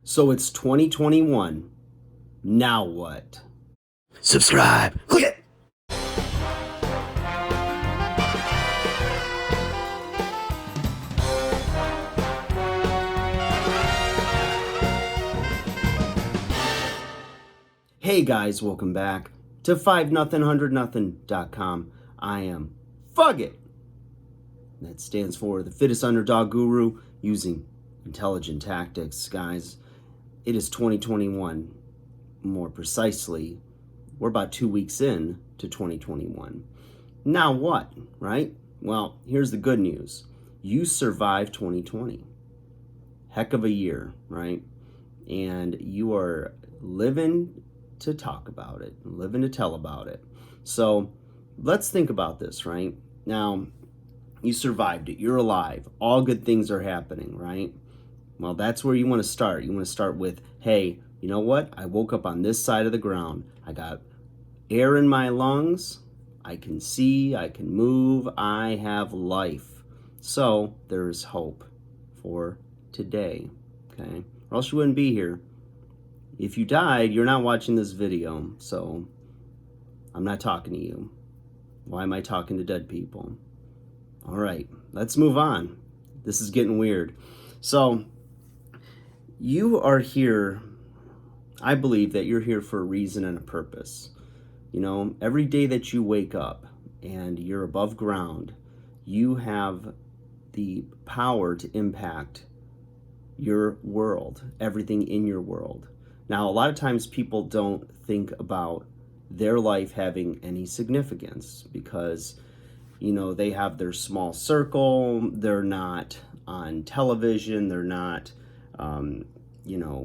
So it's 2021. Now what? Subscribe. Click it. Hey guys, welcome back to 5nothing100nothing.com. I am Fugit. That stands for the fittest underdog guru using intelligent tactics. Guys, it is 2021. More precisely, we're about 2 weeks in to 2021. Now what, right? Well, here's the good news. You survived 2020. Heck of a year, right? And you are living to talk about it, living to tell about it. So let's think about this, right? Now, you survived it. You're alive. All good things are happening, right? Well, that's where you want to start. You want to start with, hey, you know what? I woke up on this side of the ground. I got air in my lungs. I can see, I can move, I have life. So there's hope for today, okay? Or else you wouldn't be here. If you died, you're not watching this video, so I'm not talking to you. Why am I talking to dead people? All right, let's move on. This is getting weird. So you are here, I believe that you're here for a reason and a purpose. You know, every day that you wake up and you're above ground, you have the power to impact your world, everything in your world. Now, a lot of times people don't think about their life having any significance because, you know, they have their small circle, they're not on television, they're not,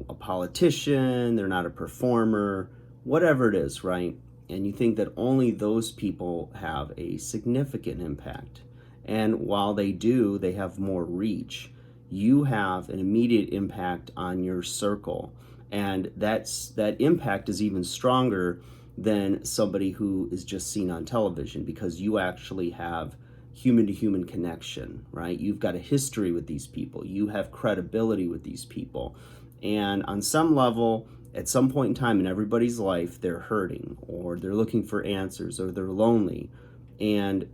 a politician, they're not a performer, whatever it is, right? And you think that only those people have a significant impact. And while they do, they have more reach. You have an immediate impact on your circle. And that impact is even stronger than somebody who is just seen on television because you actually have human to human connection, right? You've got a history with these people. You have credibility with these people. And on some level, at some point in time in everybody's life, they're hurting or they're looking for answers or they're lonely. And,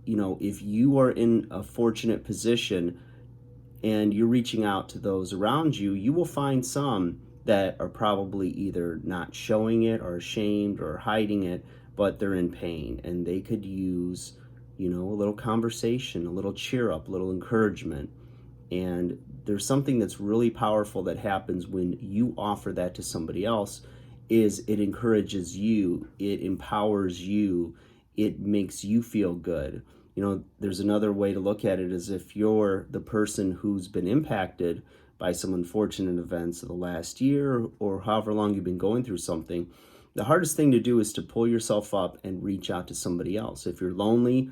you know, if you are in a fortunate position and you're reaching out to those around you, you will find some that are probably either not showing it or ashamed or hiding it, but they're in pain and they could use, you know, a little conversation, a little cheer up, a little encouragement. And there's something that's really powerful that happens when you offer that to somebody else is it encourages you, it empowers you, it makes you feel good. You know, there's another way to look at it is if you're the person who's been impacted by some unfortunate events of the last year or however long you've been going through something, the hardest thing to do is to pull yourself up and reach out to somebody else. If you're lonely,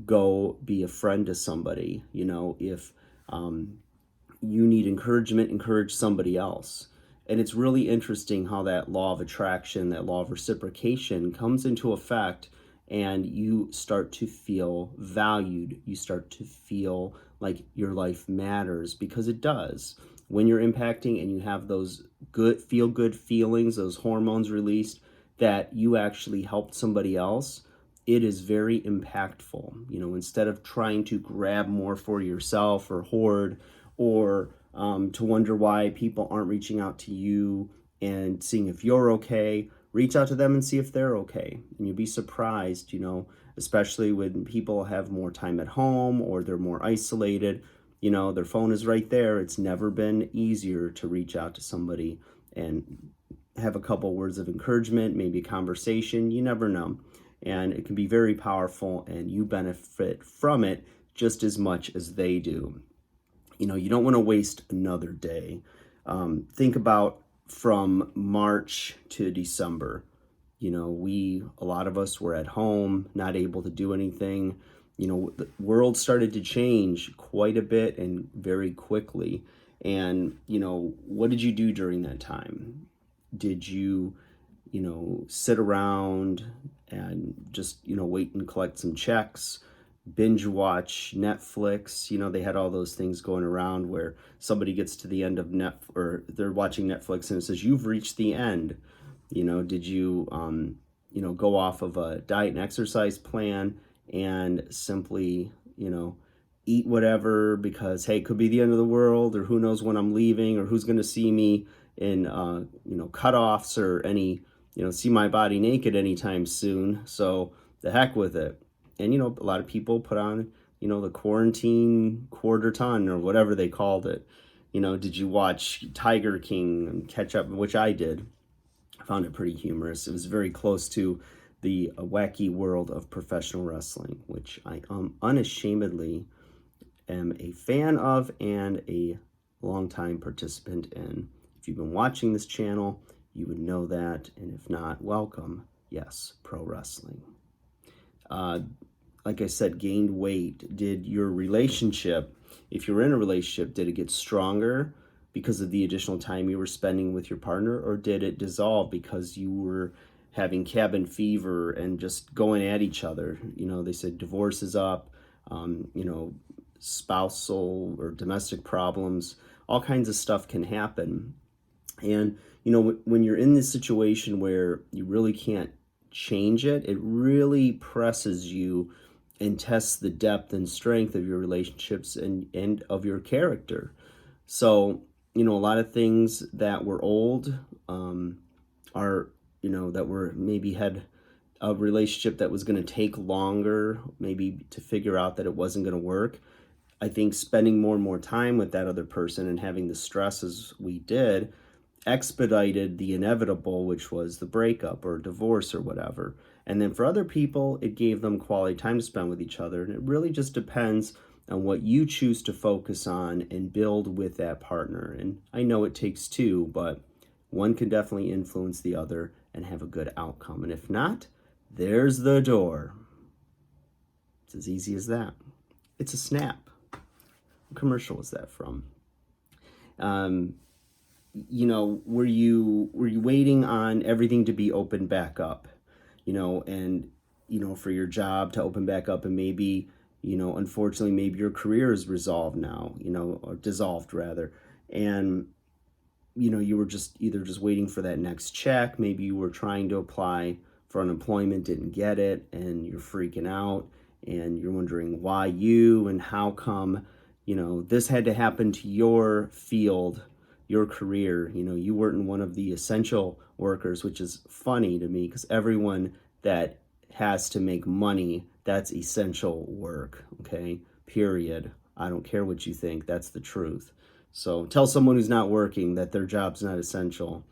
go be a friend to somebody. You know, if you need encouragement, encourage somebody else. And it's really interesting how that law of attraction, that law of reciprocation comes into effect and you start to feel valued. You start to feel like your life matters because it does. When you're impacting and you have those feel good feelings, those hormones released that you actually helped somebody else, it is very impactful. You know, instead of trying to grab more for yourself or hoard or to wonder why people aren't reaching out to you and seeing if you're okay, reach out to them and see if they're okay. And you'll be surprised, you know, especially when people have more time at home or they're more isolated, you know, their phone is right there. It's never been easier to reach out to somebody and have a couple words of encouragement, maybe a conversation, you never know. And it can be very powerful and you benefit from it just as much as they do. You know, you don't want to waste another day. Think about from March to December. You know, a lot of us were at home, not able to do anything. You know, the world started to change quite a bit and very quickly. And, you know, what did you do during that time? Did you, you know, sit around and just, you know, wait and collect some checks? binge watch Netflix. You know, they had all those things going around where somebody gets to the end of or they're watching Netflix and it says, you've reached the end. You know, did you, go off of a diet and exercise plan and simply, eat whatever because, hey, it could be the end of the world, or who knows when I'm leaving, or who's going to see me in, cutoffs or any, see my body naked anytime soon. So the heck with it. And, a lot of people put on, the quarantine quarter ton or whatever they called it. Did you watch Tiger King and catch up, which I did. I found it pretty humorous. It was very close to the wacky world of professional wrestling, which I unashamedly am a fan of and a longtime participant in. If you've been watching this channel, you would know that, and if not, welcome. Yes, pro wrestling. Like I said, gained weight. Did your relationship, if you were in a relationship, did it get stronger because of the additional time you were spending with your partner, or did it dissolve because you were having cabin fever and just going at each other? They said divorce is up, spousal or domestic problems, all kinds of stuff can happen. And, when you're in this situation where you really can't change it, it really presses you and tests the depth and strength of your relationships and of your character. So, a lot of things that were old are, that were maybe had a relationship that was going to take longer, maybe to figure out that it wasn't going to work. I think spending more and more time with that other person and having the stresses we did expedited the inevitable, which was the breakup or divorce or whatever. And then for other people, it gave them quality time to spend with each other. And it really just depends on what you choose to focus on and build with that partner. And I know it takes two, but one can definitely influence the other and have a good outcome. And if not, there's the door. It's as easy as that. It's a Snap. What commercial was that from? Were you waiting on everything to be opened back up, and, for your job to open back up, and maybe, unfortunately, maybe your career is resolved now, or dissolved rather. And, you were just waiting for that next check. Maybe you were trying to apply for unemployment, didn't get it, and you're freaking out and you're wondering why you and how come, this had to happen to your field, your career. You weren't one of the essential workers, which is funny to me because everyone that has to make money, that's essential work, okay? Period. I don't care what you think, that's the truth. So tell someone who's not working that their job's not essential.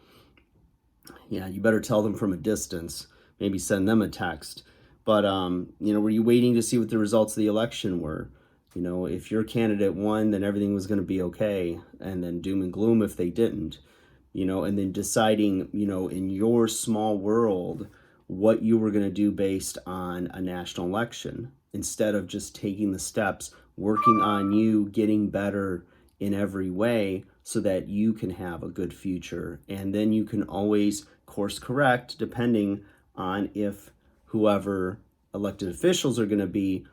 Yeah, you better tell them from a distance, maybe send them a text. But, were you waiting to see what the results of the election were? If your candidate won, then everything was going to be okay, and then doom and gloom if they didn't, and then deciding, in your small world, what you were going to do based on a national election, instead of just taking the steps, working on you, getting better in every way so that you can have a good future. And then you can always course correct depending on if whoever elected officials are going to be,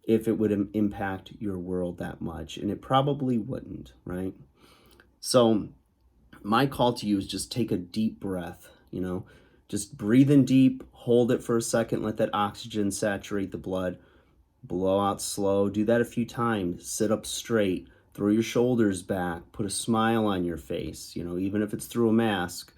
if it would impact your world that much. And it probably wouldn't, right? So my call to you is just take a deep breath, just breathe in deep, hold it for a second, let that oxygen saturate the blood, blow out slow, do that a few times, sit up straight, throw your shoulders back, put a smile on your face, even if it's through a mask.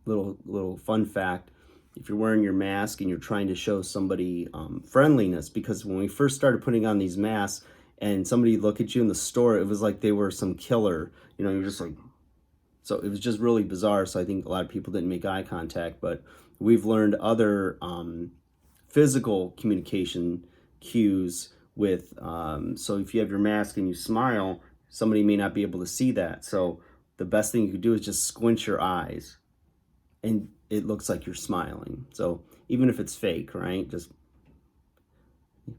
Little fun fact, if you're wearing your mask and you're trying to show somebody friendliness, because when we first started putting on these masks and somebody look at you in the store, it was like they were some killer, you're just like, so it was just really bizarre. So I think a lot of people didn't make eye contact, but we've learned other physical communication cues with, so if you have your mask and you smile, somebody may not be able to see that. So the best thing you could do is just squint your eyes and it looks like you're smiling. So even if it's fake, right? Just,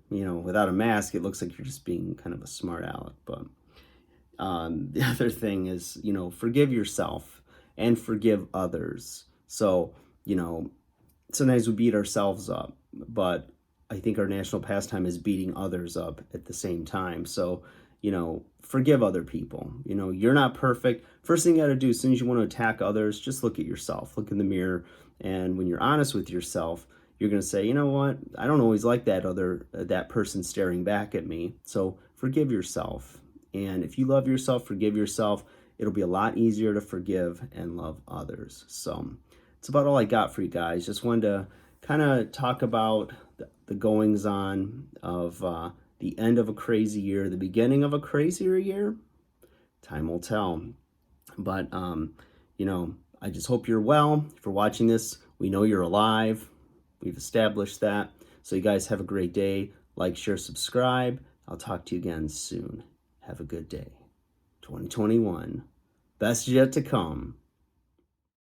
without a mask, it looks like you're just being kind of a smart aleck. But the other thing is, forgive yourself and forgive others. So, sometimes we beat ourselves up, but I think our national pastime is beating others up at the same time. So, forgive other people. You're not perfect. First thing you got to do as soon as you want to attack others, just look at yourself, look in the mirror. And when you're honest with yourself, you're going to say, you know what? I don't always like that person staring back at me. So forgive yourself. And if you love yourself, forgive yourself. It'll be a lot easier to forgive and love others. So it's about all I got for you guys. Just wanted to kind of talk about the goings on of the end of a crazy year, the beginning of a crazier year. Time will tell. But, I just hope you're well. If you're watching this, we know you're alive. We've established that. So you guys have a great day. Like, share, subscribe. I'll talk to you again soon. Have a good day. 2021. Best yet to come.